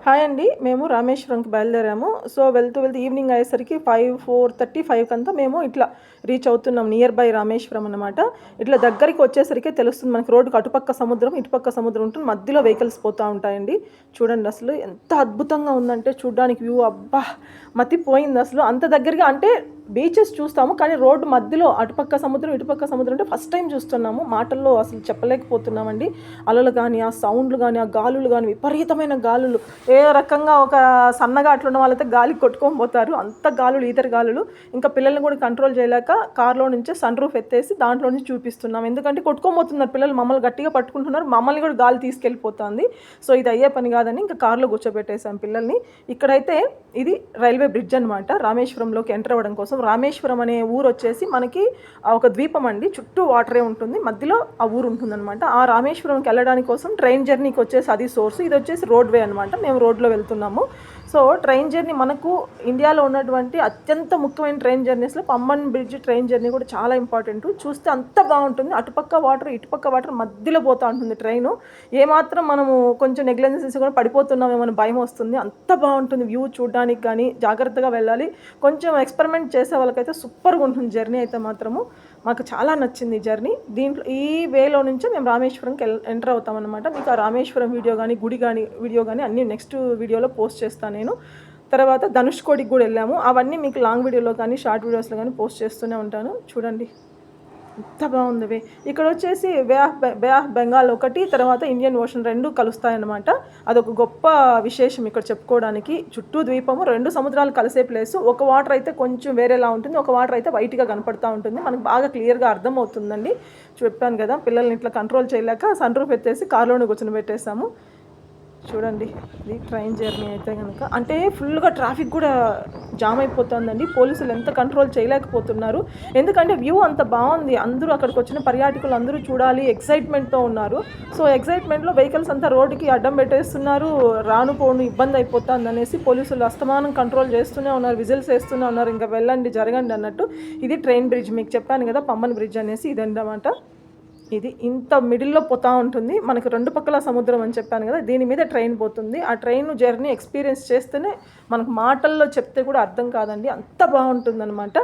Hi అండి. మేము రామేశ్వరంకి బయలుదేరాము. సో, వెళ్తూ ఈవినింగ్ అయ్యేసరికి 4:30, 5 కంతా మేము ఇట్లా రీచ్ అవుతున్నాం. నియర్ బై రామేశ్వరం అనమాట. ఇట్లా దగ్గరికి వచ్చేసరికే తెలుస్తుంది మనకి రోడ్డుకి అటుపక్క సముద్రం, ఇటుపక్క సముద్రం ఉంటుంది. మధ్యలో వెహికల్స్ పోతా ఉంటాయండి. చూడండి అసలు ఎంత అద్భుతంగా ఉందంటే చూడ్డానికి వ్యూ అబ్బా! మతిపోయింది అసలు. అంత దగ్గరగా అంటే బీచెస్ చూస్తాము, కానీ రోడ్డు మధ్యలో అటుపక్క సముద్రం, ఇటుపక్క సముద్రం అంటే ఫస్ట్ టైం చూస్తున్నాము. మాటల్లో అసలు చెప్పలేకపోతున్నామండి. అలలు కానీ, ఆ సౌండ్లు కానీ, ఆ గాలులు కానీ, విపరీతమైన గాలులు. ఏ రకంగా ఒక సన్నగా అట్లున్న వాళ్ళైతే గాలికి కొట్టుకొని పోతారు. అంత గాలులు, ఈతరి గాలులు. ఇంకా పిల్లల్ని కూడా కంట్రోల్ చేయలేక కార్లో నుంచే సన్ రూఫ్ ఎత్తేసి దాంట్లో నుంచి చూపిస్తున్నాం. ఎందుకంటే కొట్టుకోబోతున్నారు పిల్లలు, మమ్మల్ని గట్టిగా పట్టుకుంటున్నారు, మమ్మల్ని కూడా గాలి తీసుకెళ్ళిపోతుంది. సో ఇది అయ్యే పని కాదని ఇంకా కార్లో కూర్చోబెట్టేశాం పిల్లల్ని. ఇక్కడైతే ఇది రైల్వే బ్రిడ్జ్ అనమాట. రామేశ్వరంలోకి ఎంటర్ అవ్వడం కోసం. రామేశ్వరం అనే ఊరు వచ్చేసి మనకి ఒక ద్వీపం అండి. చుట్టూ వాటరే ఉంటుంది, మధ్యలో ఆ ఊరు ఉంటుందన్నమాట. ఆ రామేశ్వరంకి వెళ్ళడానికి కోసం ట్రైన్ జర్నీకి వచ్చేసి అది సోర్స్. ఇది వచ్చేసి రోడ్వే అనమాట. మేము రోడ్లో వెళ్తున్నాము. సో ట్రైన్ జర్నీ మనకు ఇండియాలో ఉన్నటువంటి అత్యంత ముఖ్యమైన ట్రైన్ జర్నీస్లో పంబన్ బ్రిడ్జ్ ట్రైన్ జర్నీ కూడా చాలా ఇంపార్టెంట్. చూస్తే అంత బాగుంటుంది. అటుపక్క వాటర్, ఇటుపక్క వాటర్, మధ్యలో పోతూ ఉంటుంది ట్రైను. ఏమాత్రం మనము కొంచెం నెగ్లెజెన్స్ కూడా పడిపోతున్నామేమో భయం వస్తుంది. అంత బాగుంటుంది వ్యూ చూడడానికి. కానీ జాగ్రత్తగా వెళ్ళాలి. కొంచెం ఎక్స్పెరిమెంట్ చేసే వాళ్ళకైతే సూపర్గా ఉంటుంది జర్నీ అయితే మాత్రము. మాకు చాలా నచ్చింది ఈ జర్నీ. దీంట్లో ఈ వేలో నుంచే మేము రామేశ్వరంకి ఎంటర్ అవుతామన్నమాట. మీకు ఆ రామేశ్వరం వీడియో కానీ, గుడి కానీ వీడియో కానీ అన్నీ నెక్స్ట్ వీడియోలో పోస్ట్ చేస్తాను నేను. తర్వాత ధనుష్కోడికి కూడా వెళ్ళాము. అవన్నీ మీకు లాంగ్ వీడియోలో కానీ, షార్ట్ వీడియోస్లో కానీ పోస్ట్ చేస్తూనే ఉంటాను. చూడండి ఎంత బాగుంది. ఇక్కడ వచ్చేసి బే ఆఫ్ బెంగాల్ ఒకటి, తర్వాత ఇండియన్ ఓషన్ రెండు కలుస్తాయన్నమాట. అదొక గొప్ప విశేషం ఇక్కడ చెప్పుకోవడానికి. చుట్టూ ద్వీపము, రెండు సముద్రాలు కలిసే ప్లేసు. ఒక వాటర్ అయితే కొంచెం వేరేలా ఉంటుంది, ఒక వాటర్ అయితే వైట్గా కనపడుతూ ఉంటుంది. మనకు బాగా క్లియర్గా అర్థమవుతుందండి. చెప్పాను కదా, పిల్లల్ని ఇట్లా కంట్రోల్ చేయలేక సన్ రూఫ్ ఎత్తేసి కార్లోనే కూర్చొని పెట్టేసాము. చూడండి ఇది ట్రైన్ జర్నీ అయితే కనుక అంటే ఫుల్గా ట్రాఫిక్ కూడా జామ్ అయిపోతుందండి. పోలీసులు ఎంత కంట్రోల్ చేయలేకపోతున్నారు. ఎందుకంటే వ్యూ అంత బాగుంది. అందరూ అక్కడికి వచ్చిన పర్యాటకులు అందరూ చూడాలి, ఎక్సైట్మెంట్తో ఉన్నారు. సో ఎక్సైట్మెంట్లో వెహికల్స్ అంతా రోడ్డుకి అడ్డం పెట్టేస్తున్నారు. రాను పోను ఇబ్బంది అయిపోతుంది అనేసి పోలీసులు అస్తమానం కంట్రోల్ చేస్తూనే ఉన్నారు, విజిల్స్ వేస్తూనే ఉన్నారు. ఇంకా వెళ్ళండి, జరగండి అన్నట్టు. ఇది ట్రైన్ బ్రిడ్జ్. మీకు చెప్పాను కదా పంబన్ బ్రిడ్జ్ అనేసి, ఇది అన్నమాట. ఇది ఇంత మిడిల్లో పోతూ ఉంటుంది. మనకు రెండు పక్కల సముద్రం అని చెప్పాను కదా, దీని మీద ట్రైన్ పోతుంది. ఆ ట్రైన్ జర్నీ ఎక్స్పీరియన్స్ చేస్తేనే మనకు మాటల్లో చెప్తే కూడా అర్థం కాదండి, అంత బాగుంటుందన్నమాట.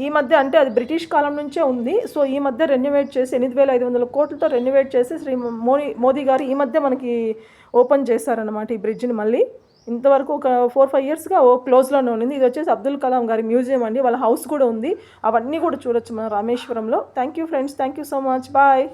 ఈ మధ్య అంటే అది బ్రిటిష్ కాలం నుంచే ఉంది. సో ఈ మధ్య రెన్యువేట్ చేసి 8,500 కోట్లతో రెన్యువేట్ చేసి శ్రీ మోదీ గారు ఈ మధ్య మనకి ఓపెన్ చేశారనమాట ఈ బ్రిడ్జ్ని మళ్ళీ. ఇంతవరకు ఒక 4-5 ఇయర్స్గా క్లోజ్లోనే ఉంది. ఇది వచ్చేసి అబ్దుల్ కలాం గారి మ్యూజియం అండి. వాళ్ళ హౌస్ కూడా ఉంది. అవన్నీ కూడా చూడొచ్చు మన రామేశ్వరంలో. Thank you friends, thank you so much, bye.